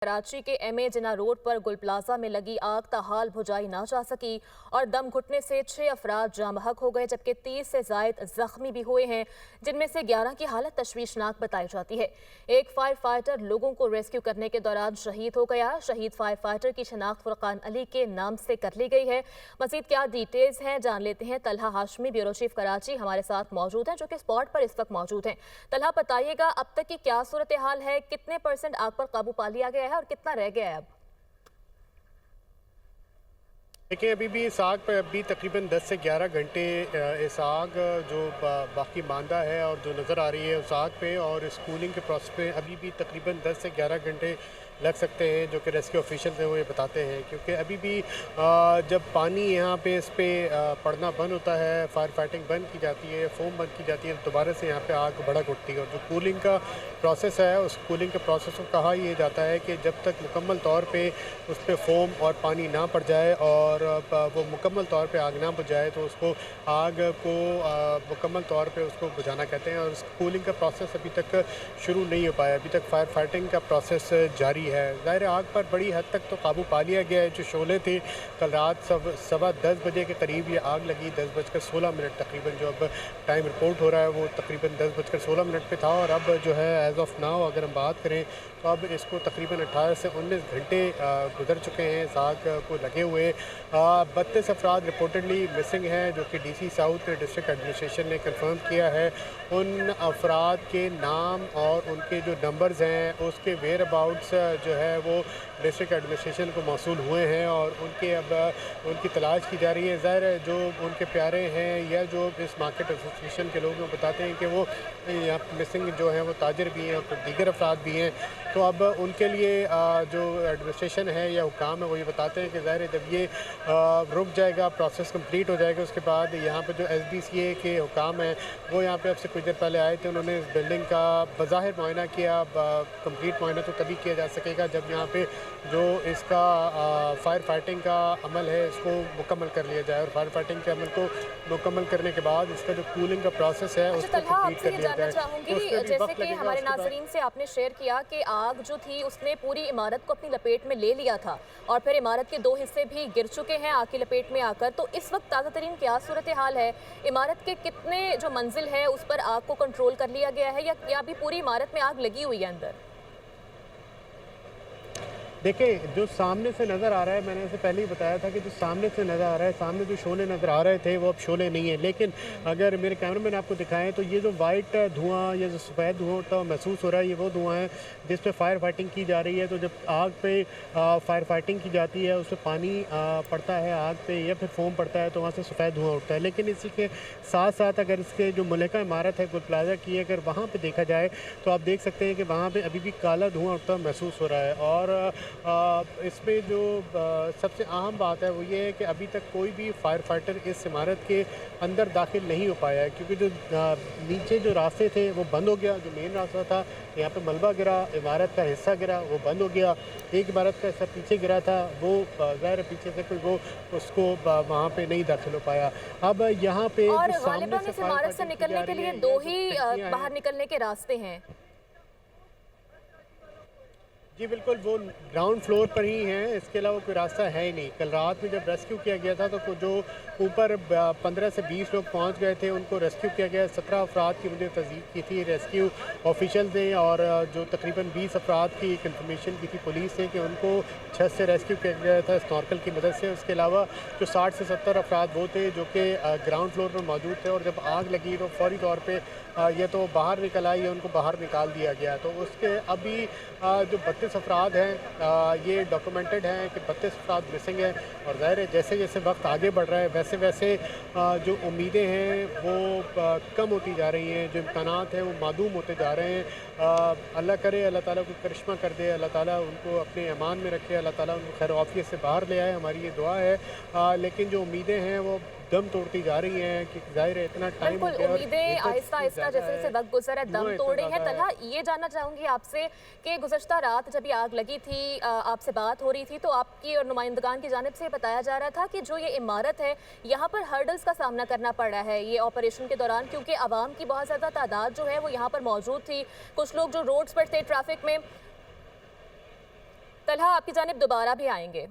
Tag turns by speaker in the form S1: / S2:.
S1: कराची के एमए जिना रोड पर गुल प्लाजा में लगी आग ताहाल बुझाई ना जा सकी और दम घुटने से 6 अफराद जाँ बहक हो गए, जबकि 30 से जायद जख्मी भी हुए हैं, जिनमें से 11 की हालत तशवीशनाक बताई जाती है। एक फायर फाइटर लोगों को रेस्क्यू करने के दौरान शहीद हो गया। शहीद फायर फाइटर की शनाख्त फुरकान अली के नाम से कर ली गई है। मजीद क्या डिटेल्स हैं जान लेते हैं। तलहा हाशमी ब्यूरो चीफ कराची हमारे साथ मौजूद हैं, जो कि स्पॉट पर इस वक्त मौजूद हैं। तलहा, बताइएगा अब तक की क्या सूरत हाल है, कितने % आग पर काबू पा लिया गया है और कितना रह गया है अब?
S2: देखिए, अभी भी इस आग पर अभी तकरीबन 10 से 11 घंटे इस आग जो बाकी मांदा है और जो नज़र आ रही है उस आग पे और इस कूलिंग के प्रोसेस पे अभी भी तकरीबन 10 से 11 घंटे लग सकते हैं, जो कि रेस्क्यू ऑफिशियल हैं वो ये बताते हैं। क्योंकि अभी भी जब पानी यहाँ पे इस पे पड़ना बंद होता है, फायर फाइटिंग बंद की जाती है, फोम बंद की जाती है, तो दोबारा से यहाँ पे आग भड़क उठती है। और जो कूलिंग का प्रोसेस है उस कूलिंग के प्रोसेस को कहा यह जाता है कि जब तक मुकम्मल तौर पे उस पर फोम और पानी ना पड़ जाए और वो मुकम्मल तौर पे आग ना बुझ जाए तो उसको आग को मुकम्मल तौर पे उसको बुझाना कहते हैं। और उस कूलिंग का प्रोसेस अभी तक शुरू नहीं हो पाया, अभी तक फायर फाइटिंग का प्रोसेस जारी है। ज़ाहिर आग पर बड़ी हद तक तो काबू पा लिया गया है। जो शोले थे कल रात 10:15 बजे के करीब ये आग लगी, 10:16 तकरीबन जो अब टाइम रिपोर्ट हो रहा है वो तकरीबन 10:16 पे था। और अब जो है एज ऑफ नाउ अगर हम बात करें तो अब इसको तकरीबन 18 से 19 घंटे गुजर चुके हैं इस आग को लगे हुए। 32 अफराद रिपोर्टेडली मिसिंग हैं, जो कि DC साउथ डिस्ट्रिक्ट एडमिनिस्ट्रेशन ने कंफर्म किया है। उन अफराद के नाम और उनके जो नंबर्स हैं उसके वेयर अबाउट्स जो है वो डिस्ट्रिक्ट एडमिनिस्ट्रेशन को मौसूल हुए हैं और उनके अब उनकी तलाश की जा रही है। ज़ाहिर है जो उनके प्यारे हैं या जो इस मार्केट एसोसिएशन के लोग बताते हैं कि वो यहाँ मिसिंग जो हैं वो ताजर भी हैं और दीगर अफराद भी हैं, तो अब उनके लिए जो एडमिनिस्ट्रेशन है या हुकाम है वो ये बताते हैं कि ज़ाहिर है जब ये रुक जाएगा, प्रोसेस कंप्लीट हो जाएगा, उसके बाद यहाँ पर जो SBCA के हुकाम हैं वो यहाँ पे अब से कुछ देर पहले आए थे। उन्होंने इस बिल्डिंग का बज़ाहिर मुआयना किया। कंप्लीट मुआयना तो तभी किया जा सकेगा जब यहाँ पे जो इसका फायर फाइटिंग का अमल है इसको मुकम्मल कर लिया जाए। और फायर फाइटिंग के अमल को मुकम्मल करने के बाद इसका जो कूलिंग का प्रोसेस है उसको कंप्लीट कर लिया जाए।
S1: चाहूंगी जैसे कि हमारे नाज़रीन से आपने शेयर किया कि आग जो थी उसने पूरी इमारत को अपनी लपेट में ले लिया था और फिर इमारत के 2 हिस्से भी गिर चुके हैं आग की लपेट में आकर। तो इस वक्त ताज़ा तरीन क्या सूरत हाल है? इमारत के कितने जो मंजिल है उस पर आग को कंट्रोल कर लिया गया है या अभी पूरी इमारत में आग लगी हुई है अंदर?
S2: देखिए, जो सामने से नज़र आ रहा है, मैंने इससे पहले ही बताया था कि जो सामने से नज़र आ रहा है, सामने जो शोले नज़र आ रहे थे वो अब शोले नहीं है। लेकिन अगर मेरे कैमरामैन आपको दिखाएं तो ये जो वाइट धुआं या जो सफ़ेद धुआं उठता हुआ महसूस हो रहा है, ये वो धुआं है जिस पे फायर फाइटिंग की जा रही है। तो जब आग पे फायर फाइटिंग की जाती है, उस पर पानी पड़ता है आग पे या फिर फोम पड़ता है तो वहाँ से सफ़ेद धुआं उठता है। लेकिन इसी के साथ साथ अगर इसके जो मलिका इमारत है गुल प्लाजा की, अगर वहाँ पर देखा जाए तो आप देख सकते हैं कि वहाँ पर अभी भी काला धुआं उठता हुआ महसूस हो रहा है। और इसमें जो सबसे अहम बात है वो ये है कि अभी तक कोई भी फायर फाइटर इस इमारत के अंदर दाखिल नहीं हो पाया है, क्योंकि जो नीचे जो रास्ते थे वो बंद हो गया। जो मेन रास्ता था यहाँ पे मलबा गिरा, इमारत का हिस्सा गिरा, वो बंद हो गया। एक इमारत का हिस्सा पीछे गिरा था, वो ज़ाहिर पीछे से कोई वो उसको वहाँ पे नहीं दाखिल हो पाया। अब यहाँ पे
S1: और गालिबन इस इमारत से निकलने के लिए 2 ही बाहर निकलने के रास्ते हैं।
S2: जी बिल्कुल, वो ग्राउंड फ्लोर पर ही हैं, इसके अलावा कोई रास्ता है ही नहीं। कल रात में जब रेस्क्यू किया गया था तो जो ऊपर 15 से 20 लोग पहुंच गए थे उनको रेस्क्यू किया गया। 17 अफराद की मुझे तस्दीक की थी रेस्क्यू ऑफिशियल ने, और जो तकरीबन 20 अफराद की एक इन्फॉर्मेशन की थी पुलिस ने कि उनको छत से रेस्क्यू किया गया था स्नॉर्कल की मदद से। उसके अलावा जो 60 से 70 अफराद वो थे जो कि ग्राउंड फ्लोर पर मौजूद थे, और जब आग लगी तो फौरी तौर पर ये तो बाहर निकल आई, उनको बाहर निकाल दिया गया। तो उसके अभी जो 32 अफराद हैं ये डॉक्यूमेंटेड हैं कि 32 अफराद मिसिंग हैं। और ज़ाहिर है जैसे जैसे वक्त आगे बढ़ रहा है वैसे वैसे जो उम्मीदें हैं वो कम होती जा रही हैं, जो इम्कानात हैं वो मादूम होते जा रहे हैं। अल्लाह करे अल्लाह ताला को करिश्मा कर दे, अल्लाह ताला उनको अपने ईमान में रखे, अल्लाह ताला उनको खैर आफियत से बाहर ले आए, हमारी ये दुआ है। लेकिन जो उम्मीदें हैं वो दम तोड़ती जा रही हैं कि जाहिर है इतना टाइम हो गया,
S1: उम्मीदें आहिस्ता आहिस्ता जैसे जैसे वक्त गुजर है दम तोड़ी है। तलहा, ये जानना चाहूंगी आपसे कि गुज़श्ता रात जब ये आग लगी थी, आपसे बात हो रही थी तो आपकी और नुमाइंदगान की जानिब से बताया जा रहा था कि जो ये इमारत है यहाँ पर हर्डल्स का सामना करना पड़ रहा है ये ऑपरेशन के दौरान, क्योंकि आवाम की बहुत ज़्यादा तादाद जो है वो यहाँ पर मौजूद थी। कुछ लोग जो रोड्स पर थे ट्रैफिक में तलहा आपकी जानिब दोबारा भी आएंगे।